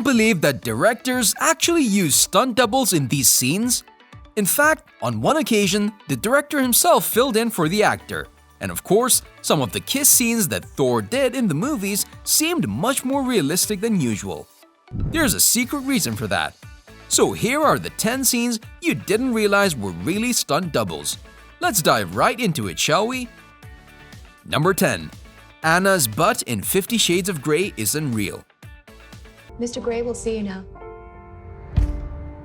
don't believe that directors actually use stunt doubles in these scenes. In fact, on one occasion, the director himself filled in for the actor. And of course, some of the kiss scenes that Thor did in the movies seemed much more realistic than usual. There's a secret reason for that. So here are the 10 scenes you didn't realize were really stunt doubles. Let's dive right into it, shall we? Number 10. Anna's butt in 50 Shades of Grey isn't real. Mr. Grey will see you now.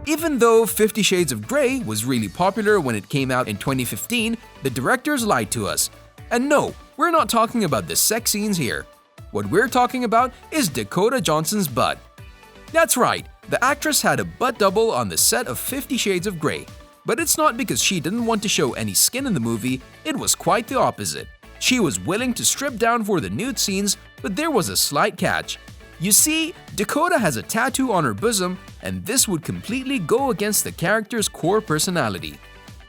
Even though 50 Shades of Grey was really popular when it came out in 2015, the directors lied to us. And no, we're not talking about the sex scenes here. What we're talking about is Dakota Johnson's butt. That's right, the actress had a butt double on the set of 50 Shades of Grey. But it's not because she didn't want to show any skin in the movie, it was quite the opposite. She was willing to strip down for the nude scenes, but there was a slight catch. You see, Dakota has a tattoo on her bosom, and this would completely go against the character's core personality.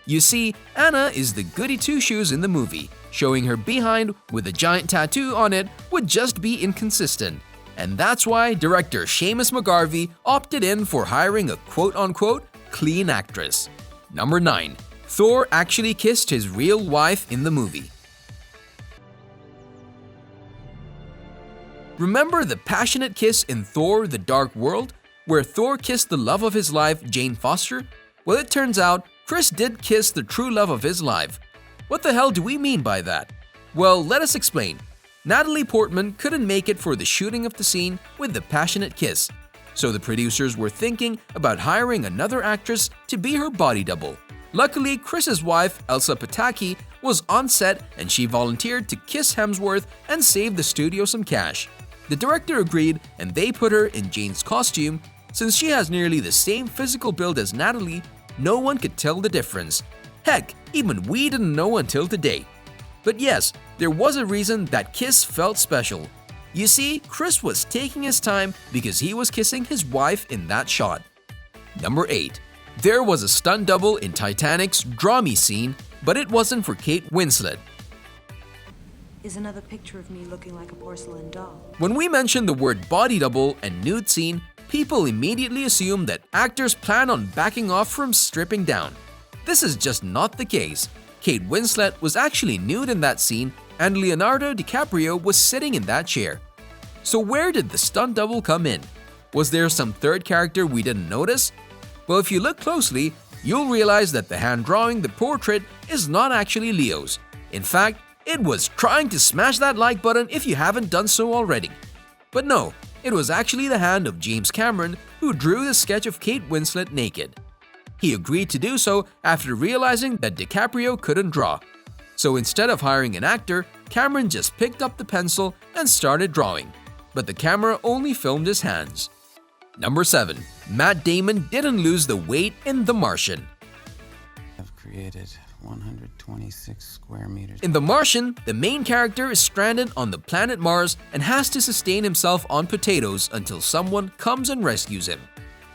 You see, Anna is the goody two-shoes in the movie. Showing her behind with a giant tattoo on it would just be inconsistent. And that's why director Seamus McGarvey opted in for hiring a quote-unquote clean actress. Number 9. Thor actually kissed his real wife in the movie. Remember the passionate kiss in Thor: The Dark World, where Thor kissed the love of his life, Jane Foster? Well, it turns out Chris did kiss the true love of his life. What the hell do we mean by that? Well, let us explain. Natalie Portman couldn't make it for the shooting of the scene with the passionate kiss, so the producers were thinking about hiring another actress to be her body double. Luckily, Chris's wife, Elsa Pataki, was on set and she volunteered to kiss Hemsworth and save the studio some cash. The director agreed and they put her in Jane's costume. Since she has nearly the same physical build as Natalie, no one could tell the difference. Heck, even we didn't know until today. But yes, there was a reason that kiss felt special. You see, Chris was taking his time because he was kissing his wife in that shot. Number 8. There was a stunt double in Titanic's Draw Me scene, but it wasn't for Kate Winslet. Is another picture of me looking like a porcelain doll. When we mention the word body double and nude scene, people immediately assume that actors plan on backing off from stripping down. This is just not the case. Kate Winslet was actually nude in that scene, and Leonardo DiCaprio was sitting in that chair. So where did the stunt double come in? Was there some third character we didn't notice? Well, if you look closely, you'll realize that the hand drawing the portrait is not actually Leo's. In fact, it was trying to smash that like button if you haven't done so already. But no, it was actually the hand of James Cameron who drew the sketch of Kate Winslet naked. He agreed to do so after realizing that DiCaprio couldn't draw. So instead of hiring an actor, Cameron just picked up the pencil and started drawing. But the camera only filmed his hands. Number 7. Matt Damon didn't lose the weight in The Martian. I've created 126 square meters. In The Martian, the main character is stranded on the planet Mars and has to sustain himself on potatoes until someone comes and rescues him.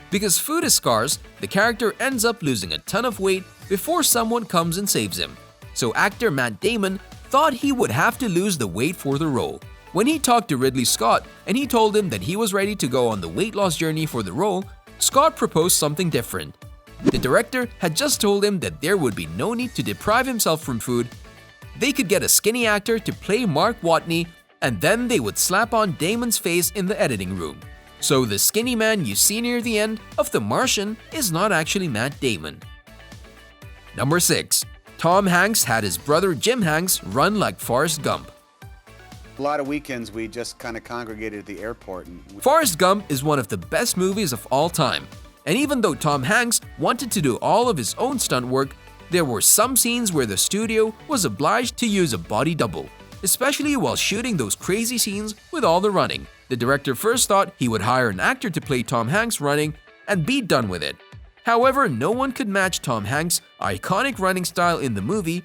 Because food is scarce, the character ends up losing a ton of weight before someone comes and saves him. So actor Matt Damon thought he would have to lose the weight for the role. When he talked to Ridley Scott and he told him that he was ready to go on the weight loss journey for the role, Scott proposed something different. The director had just told him that there would be no need to deprive himself from food. They could get a skinny actor to play Mark Watney, and then they would slap on Damon's face in the editing room. So the skinny man you see near the end of The Martian is not actually Matt Damon. Number 6. Tom Hanks had his brother Jim Hanks run like Forrest Gump. A lot of weekends we just kind of congregated at the airport. Forrest Gump is one of the best movies of all time. And even though Tom Hanks wanted to do all of his own stunt work, there were some scenes where the studio was obliged to use a body double, especially while shooting those crazy scenes with all the running. The director first thought he would hire an actor to play Tom Hanks running and be done with it. However, no one could match Tom Hanks' iconic running style in the movie.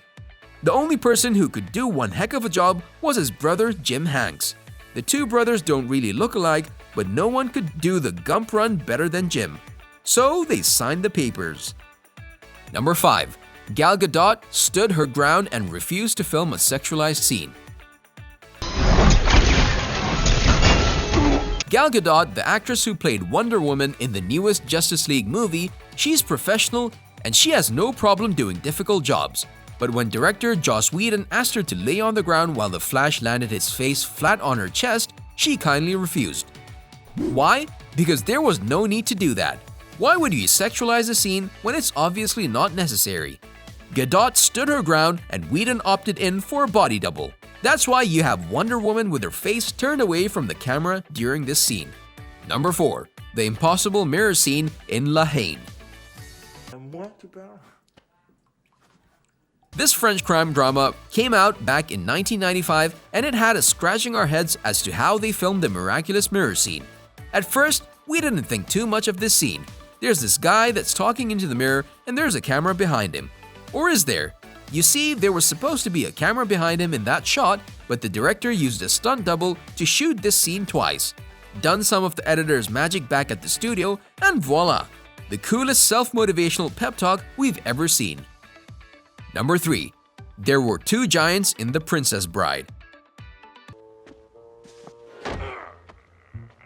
The only person who could do one heck of a job was his brother Jim Hanks. The two brothers don't really look alike, but no one could do the Gump run better than Jim. So they signed the papers. Number 5. Gal Gadot stood her ground and refused to film a sexualized scene. Gal Gadot, the actress who played Wonder Woman in the newest Justice League movie, she's professional and she has no problem doing difficult jobs. But when director Joss Whedon asked her to lay on the ground while the Flash landed his face flat on her chest, she kindly refused. Why? Because there was no need to do that. Why would you sexualize a scene when it's obviously not necessary? Gadot stood her ground and Whedon opted in for a body double. That's why you have Wonder Woman with her face turned away from the camera during this scene. Number 4. The impossible mirror scene in La Haine. This French crime drama came out back in 1995 and it had us scratching our heads as to how they filmed the miraculous mirror scene. At first, we didn't think too much of this scene. There's this guy that's talking into the mirror and there's a camera behind him. Or is there? You see, there was supposed to be a camera behind him in that shot, but the director used a stunt double to shoot this scene twice. Done some of the editor's magic back at the studio, and voila! The coolest self-motivational pep talk we've ever seen. Number 3. There were two giants in The Princess Bride.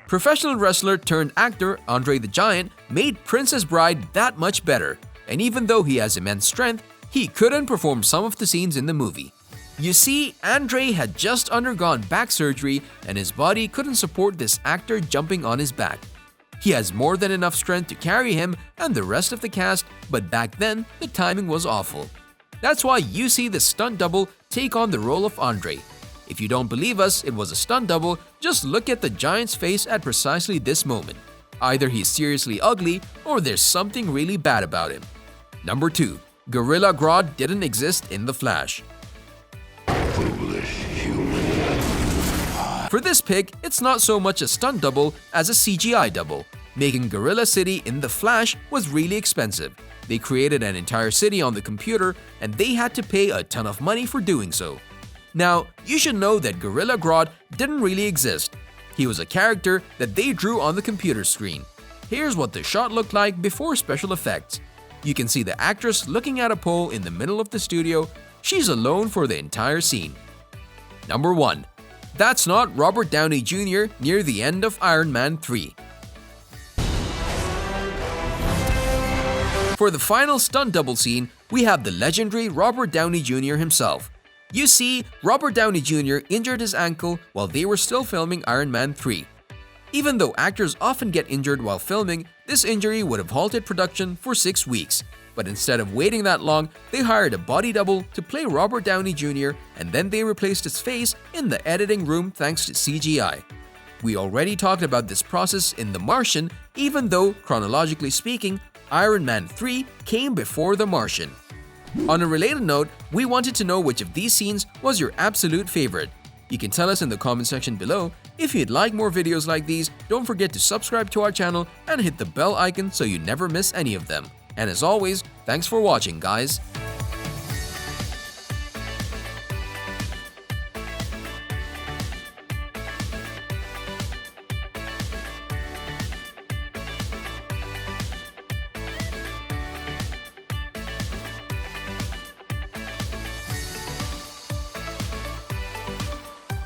Professional wrestler turned actor Andre the Giant made Princess Bride that much better, and even though he has immense strength, he couldn't perform some of the scenes in the movie. You see, Andre had just undergone back surgery and his body couldn't support this actor jumping on his back. He has more than enough strength to carry him and the rest of the cast, but back then, the timing was awful. That's why you see the stunt double take on the role of Andre. If you don't believe us, it was a stunt double, just look at the giant's face at precisely this moment. Either he's seriously ugly or there's something really bad about him. Number 2. Gorilla Grodd didn't exist in The Flash. For this pick, it's not so much a stunt double as a CGI double. Making Gorilla City in The Flash was really expensive. They created an entire city on the computer and they had to pay a ton of money for doing so. Now, you should know that Gorilla Grodd didn't really exist. He was a character that they drew on the computer screen. Here's what the shot looked like before special effects. You can see the actress looking at a pole in the middle of the studio. She's alone for the entire scene. Number 1. That's not Robert Downey Jr. near the end of Iron Man 3. For the final stunt double scene, we have the legendary Robert Downey Jr. himself. You see, Robert Downey Jr. injured his ankle while they were still filming Iron Man 3. Even though actors often get injured while filming, this injury would have halted production for 6 weeks. But instead of waiting that long, they hired a body double to play Robert Downey Jr. and then they replaced his face in the editing room thanks to CGI. We already talked about this process in The Martian, even though, chronologically speaking, Iron Man 3 came before The Martian. On a related note, we wanted to know which of these scenes was your absolute favorite. You can tell us in the comment section below. If you'd like more videos like these, don't forget to subscribe to our channel and hit the bell icon so you never miss any of them. And as always, thanks for watching, guys.